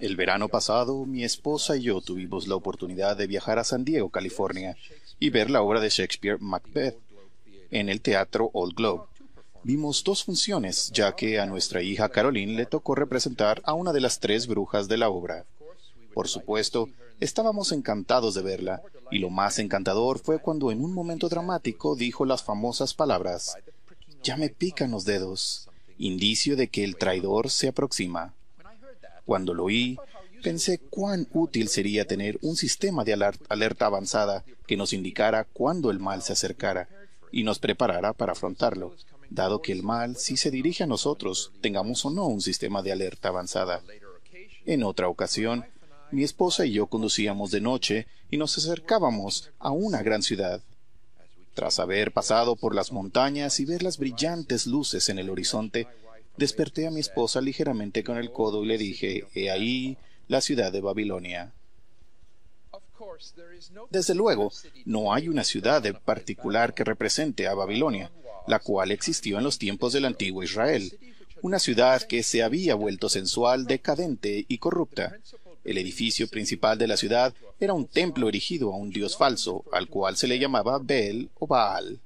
El verano pasado, mi esposa y yo tuvimos la oportunidad de viajar a San Diego, California, y ver la obra de Shakespeare, Macbeth, en el Teatro Old Globe. Vimos dos funciones, ya que a nuestra hija Caroline le tocó representar a una de las tres brujas de la obra. Por supuesto, estábamos encantados de verla, y lo más encantador fue cuando en un momento dramático dijo las famosas palabras: «Ya me pican los dedos», indicio de que el traidor se aproxima. Cuando lo oí, pensé cuán útil sería tener un sistema de alerta avanzada que nos indicara cuándo el mal se acercara y nos preparara para afrontarlo, dado que el mal, si se dirige a nosotros, tengamos o no un sistema de alerta avanzada. En otra ocasión, mi esposa y yo conducíamos de noche y nos acercábamos a una gran ciudad. Tras haber pasado por las montañas y ver las brillantes luces en el horizonte, desperté a mi esposa ligeramente con el codo y le dije: «He ahí la ciudad de Babilonia». Desde luego, no hay una ciudad en particular que represente a Babilonia, la cual existió en los tiempos del antiguo Israel, una ciudad que se había vuelto sensual, decadente y corrupta. El edificio principal de la ciudad era un templo erigido a un dios falso, al cual se le llamaba Bel o Baal.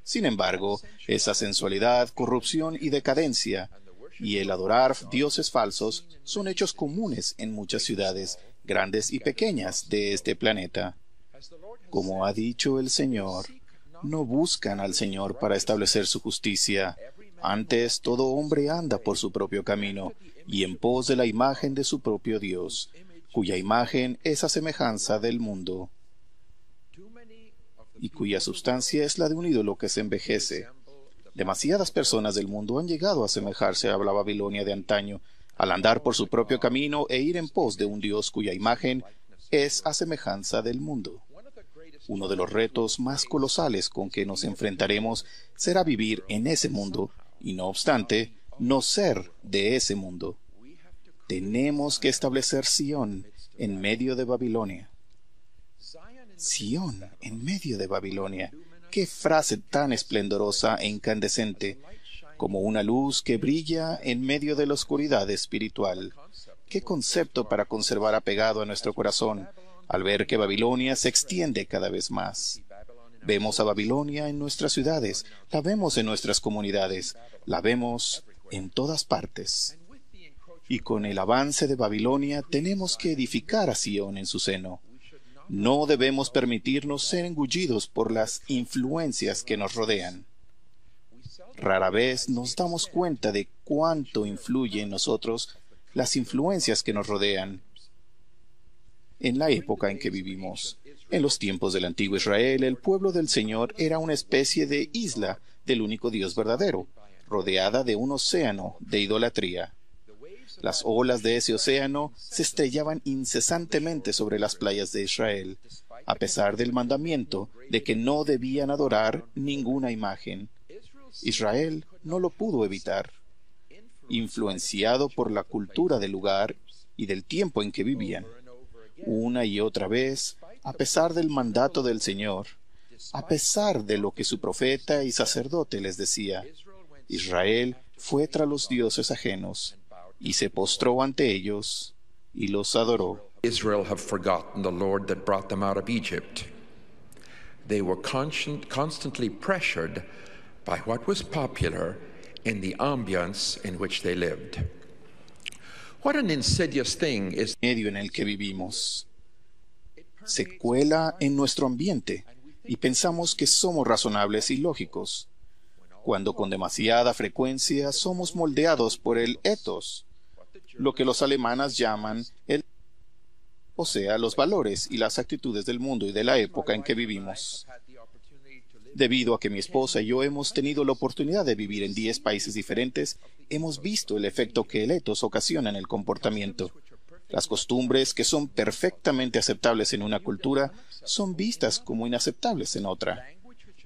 Sin embargo, esa sensualidad, corrupción y decadencia, y el adorar dioses falsos, son hechos comunes en muchas ciudades, grandes y pequeñas, de este planeta. Como ha dicho el Señor, no buscan al Señor para establecer su justicia. Antes, todo hombre anda por su propio camino, y en pos de la imagen de su propio Dios, cuya imagen es a semejanza del mundo, y cuya sustancia es la de un ídolo que se envejece. Demasiadas personas del mundo han llegado a asemejarse a la Babilonia de antaño, al andar por su propio camino e ir en pos de un Dios cuya imagen es a semejanza del mundo. Uno de los retos más colosales con que nos enfrentaremos será vivir en ese mundo, y no obstante, no ser de ese mundo. Tenemos que establecer Sión en medio de Babilonia. Sión en medio de Babilonia. ¡Qué frase tan esplendorosa e incandescente! Como una luz que brilla en medio de la oscuridad espiritual. ¡Qué concepto para conservar apegado a nuestro corazón, al ver que Babilonia se extiende cada vez más! Vemos a Babilonia en nuestras ciudades, la vemos en nuestras comunidades, la vemos en todas partes. Y con el avance de Babilonia tenemos que edificar a Sión en su seno. No debemos permitirnos ser engullidos por las influencias que nos rodean. Rara vez nos damos cuenta de cuánto influye en nosotros las influencias que nos rodean. En la época en que vivimos, en los tiempos del antiguo Israel, el pueblo del Señor era una especie de isla del único Dios verdadero, rodeada de un océano de idolatría. Las olas de ese océano se estrellaban incesantemente sobre las playas de Israel, a pesar del mandamiento de que no debían adorar ninguna imagen. Israel no lo pudo evitar. Influenciado por la cultura del lugar y del tiempo en que vivían, una y otra vez, a pesar del mandato del Señor, a pesar de lo que su profeta y sacerdote les decía, Israel fue tras los dioses ajenos y se postró ante ellos y los adoró. Israel have forgotten the Lord that brought them out of Egypt. They were constantly pressured by what was popular in the ambience in which they lived. What an insidious thing is Medio en el que vivimos se cuela en nuestro ambiente y pensamos que somos razonables y lógicos, cuando con demasiada frecuencia somos moldeados por el ethos, lo que los alemanes llaman o sea, los valores y las actitudes del mundo y de la época en que vivimos. Debido a que mi esposa y yo hemos tenido la oportunidad de vivir en 10 países diferentes, hemos visto el efecto que el ethos ocasiona en el comportamiento. Las costumbres que son perfectamente aceptables en una cultura son vistas como inaceptables en otra.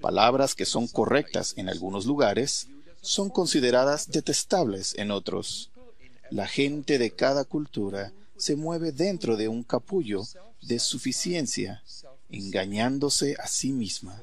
Palabras que son correctas en algunos lugares son consideradas detestables en otros. La gente de cada cultura se mueve dentro de un capullo de suficiencia, engañándose a sí misma,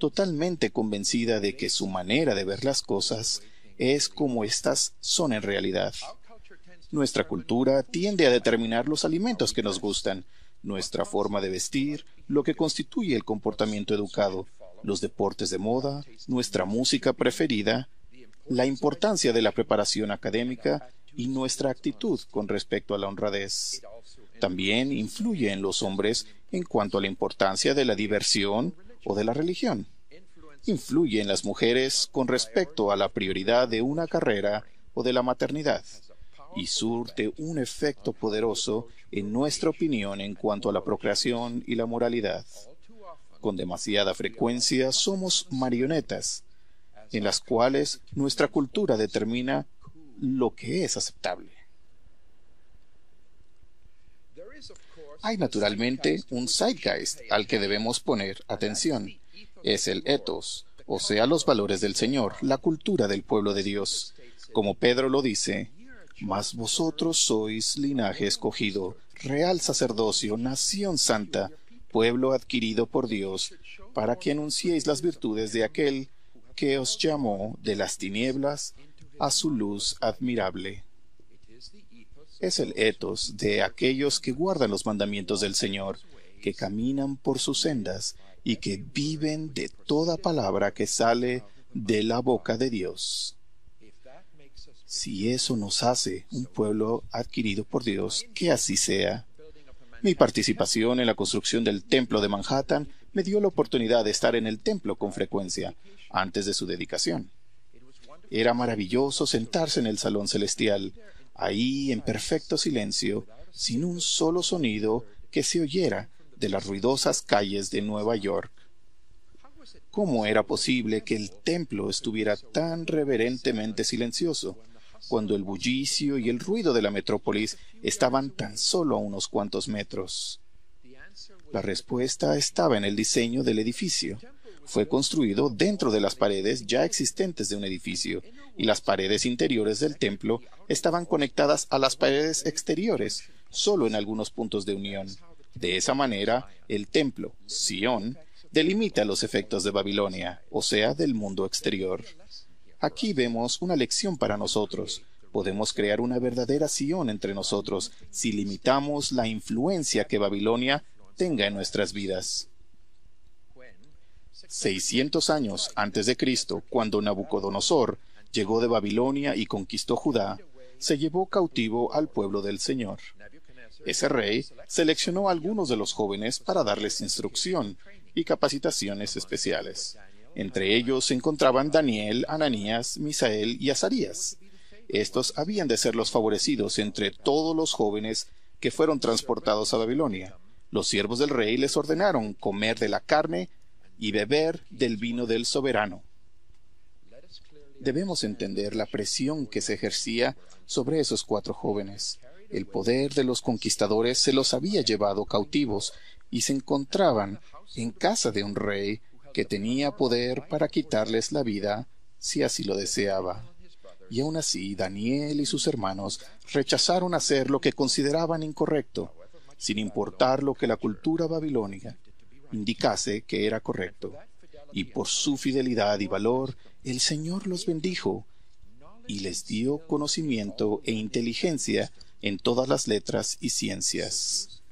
totalmente convencida de que su manera de ver las cosas es como éstas son en realidad. Nuestra cultura tiende a determinar los alimentos que nos gustan, nuestra forma de vestir, lo que constituye el comportamiento educado, los deportes de moda, nuestra música preferida, la importancia de la preparación académica y nuestra actitud con respecto a la honradez. También influye en los hombres en cuanto a la importancia de la diversión o de la religión. Influye en las mujeres con respecto a la prioridad de una carrera o de la maternidad, y surte un efecto poderoso en nuestra opinión en cuanto a la procreación y la moralidad. Con demasiada frecuencia somos marionetas, en las cuales nuestra cultura determina lo que es aceptable. Hay naturalmente un zeitgeist al que debemos poner atención. Es el ethos, o sea, los valores del Señor, la cultura del pueblo de Dios. Como Pedro lo dice, mas vosotros sois linaje escogido, real sacerdocio, nación santa, pueblo adquirido por Dios, para que anunciéis las virtudes de aquel que os llamó de las tinieblas a su luz admirable. Es el ethos de aquellos que guardan los mandamientos del Señor, que caminan por sus sendas y que viven de toda palabra que sale de la boca de Dios. Si eso nos hace un pueblo adquirido por Dios, que así sea. Mi participación en la construcción del templo de Manhattan me dio la oportunidad de estar en el templo con frecuencia, antes de su dedicación. Era maravilloso sentarse en el salón celestial, ahí en perfecto silencio, sin un solo sonido que se oyera de las ruidosas calles de Nueva York. ¿Cómo era posible que el templo estuviera tan reverentemente silencioso, cuando el bullicio y el ruido de la metrópolis estaban tan solo a unos cuantos metros? La respuesta estaba en el diseño del edificio. Fue construido dentro de las paredes ya existentes de un edificio, y las paredes interiores del templo estaban conectadas a las paredes exteriores, solo en algunos puntos de unión. De esa manera, el templo, Sion, delimita los efectos de Babilonia, o sea, del mundo exterior. Aquí vemos una lección para nosotros. Podemos crear una verdadera Sion entre nosotros si limitamos la influencia que Babilonia tenga en nuestras vidas. 600 años antes de Cristo, cuando Nabucodonosor llegó de Babilonia y conquistó Judá, se llevó cautivo al pueblo del Señor. Ese rey seleccionó a algunos de los jóvenes para darles instrucción y capacitaciones especiales. Entre ellos se encontraban Daniel, Ananías, Misael y Azarías. Estos habían de ser los favorecidos entre todos los jóvenes que fueron transportados a Babilonia. Los siervos del rey les ordenaron comer de la carne y beber del vino del soberano. Debemos entender la presión que se ejercía sobre esos 4 jóvenes. El poder de los conquistadores se los había llevado cautivos y se encontraban en casa de un rey que tenía poder para quitarles la vida si así lo deseaba. Y aun así, Daniel y sus hermanos rechazaron hacer lo que consideraban incorrecto, sin importar lo que la cultura babilónica indicase que era correcto. Y por su fidelidad y valor, el Señor los bendijo y les dio conocimiento e inteligencia en todas las letras y ciencias.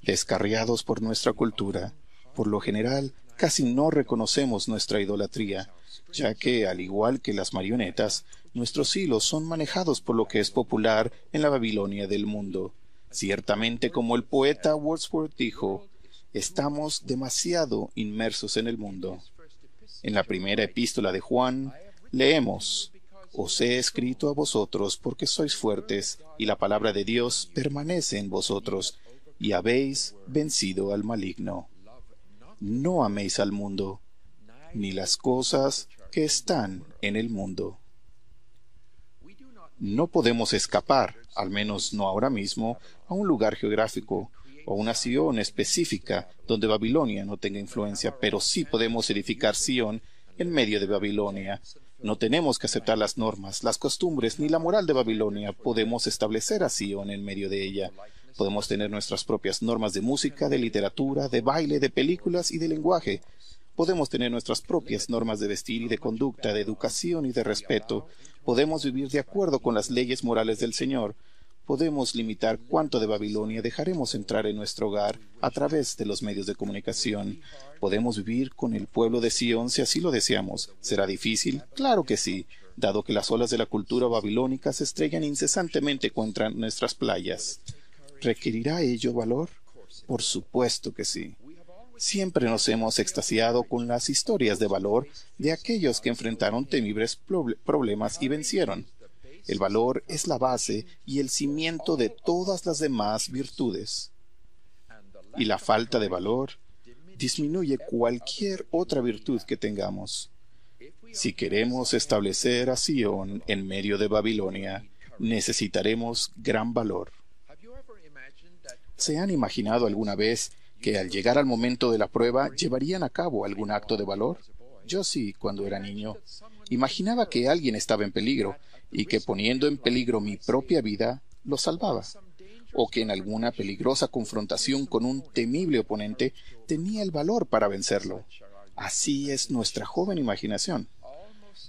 Descarriados por nuestra cultura, por lo general, casi no reconocemos nuestra idolatría, ya que, al igual que las marionetas, nuestros hilos son manejados por lo que es popular en la Babilonia del mundo. Ciertamente, como el poeta Wordsworth dijo, estamos demasiado inmersos en el mundo. En la primera epístola de Juan, leemos, «Os he escrito a vosotros porque sois fuertes, y la palabra de Dios permanece en vosotros, y habéis vencido al maligno. No améis al mundo, ni las cosas que están en el mundo». No podemos escapar, al menos no ahora mismo, a un lugar geográfico o una Sion específica donde Babilonia no tenga influencia, pero sí podemos edificar Sion en medio de Babilonia. No tenemos que aceptar las normas, las costumbres ni la moral de Babilonia. Podemos establecer a Sion en medio de ella. Podemos tener nuestras propias normas de música, de literatura, de baile, de películas y de lenguaje. Podemos tener nuestras propias normas de vestir y de conducta, de educación y de respeto. Podemos vivir de acuerdo con las leyes morales del Señor. podemos limitar cuánto de Babilonia dejaremos entrar en nuestro hogar a través de los medios de comunicación. ¿Podemos vivir con el pueblo de Sión si así lo deseamos? ¿Será difícil? Claro que sí, dado que las olas de la cultura babilónica se estrellan incesantemente contra nuestras playas. ¿Requerirá ello valor? Por supuesto que sí. Siempre nos hemos extasiado con las historias de valor de aquellos que enfrentaron temibles problemas y vencieron. El valor es la base y el cimiento de todas las demás virtudes. Y la falta de valor disminuye cualquier otra virtud que tengamos. Si queremos establecer a Sión en medio de Babilonia, necesitaremos gran valor. ¿Se han imaginado alguna vez que al llegar al momento de la prueba llevarían a cabo algún acto de valor? Yo sí, cuando era niño. Imaginaba que alguien estaba en peligro y que poniendo en peligro mi propia vida, lo salvaba. O que en alguna peligrosa confrontación con un temible oponente tenía el valor para vencerlo. Así es nuestra joven imaginación.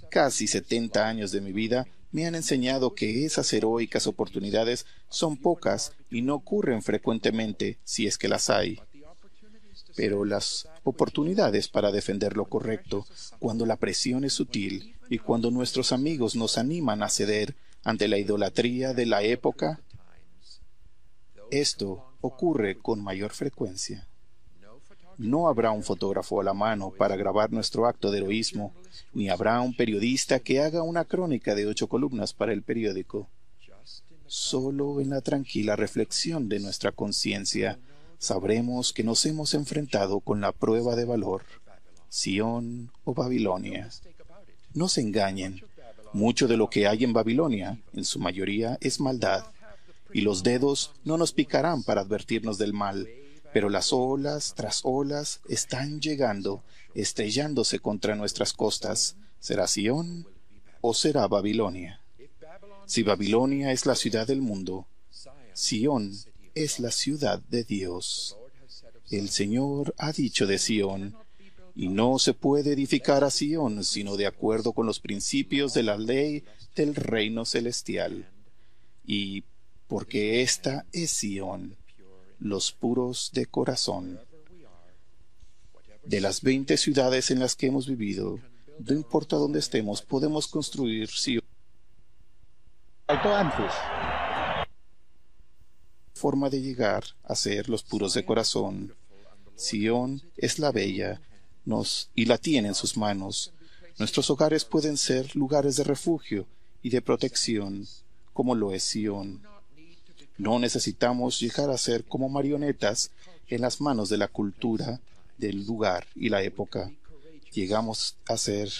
Casi 70 años de mi vida me han enseñado que esas heroicas oportunidades son pocas y no ocurren frecuentemente, si es que las hay. Pero las oportunidades para defender lo correcto, cuando la presión es sutil y cuando nuestros amigos nos animan a ceder ante la idolatría de la época, esto ocurre con mayor frecuencia. No habrá un fotógrafo a la mano para grabar nuestro acto de heroísmo, ni habrá un periodista que haga una crónica de 8 columnas para el periódico. Solo en la tranquila reflexión de nuestra conciencia sabremos que nos hemos enfrentado con la prueba de valor, Sión o Babilonia. No se engañen, mucho de lo que hay en Babilonia, en su mayoría, es maldad, y los dedos no nos picarán para advertirnos del mal, pero las olas tras olas están llegando, estrellándose contra nuestras costas. ¿Será Sión o será Babilonia? Si Babilonia es la ciudad del mundo, Sión es la ciudad de Dios. El Señor ha dicho de Sión, y no se puede edificar a Sión sino de acuerdo con los principios de la ley del reino celestial. Y porque esta es Sión, los puros de corazón. De las 20 ciudades en las que hemos vivido, no importa dónde estemos, podemos construir Sión. Forma de llegar a ser los puros de corazón. Sión es la bella, y la tiene en sus manos. Nuestros hogares pueden ser lugares de refugio y de protección, como lo es Sión. No necesitamos llegar a ser como marionetas en las manos de la cultura, del lugar y la época. Llegamos a ser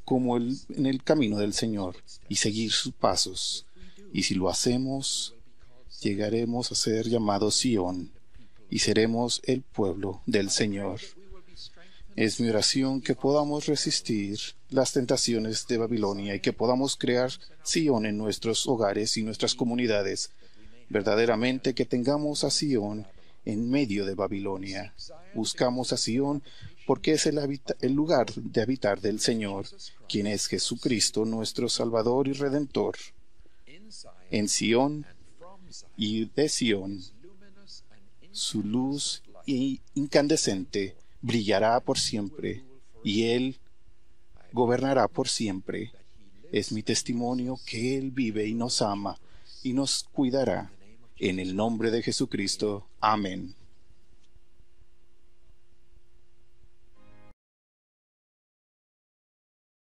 como en el camino del Señor y seguir sus pasos. Y si lo hacemos, llegaremos a ser llamados Sión y seremos el pueblo del Señor. Es mi oración que podamos resistir las tentaciones de Babilonia y que podamos crear Sión en nuestros hogares y nuestras comunidades. Verdaderamente que tengamos a Sión en medio de Babilonia. Buscamos a Sión porque es el lugar de habitar del Señor, quien es Jesucristo, nuestro Salvador y Redentor. En Sión y de Sión, su luz incandescente brillará por siempre, y Él gobernará por siempre. Es mi testimonio que Él vive y nos ama, y nos cuidará. En el nombre de Jesucristo. Amén.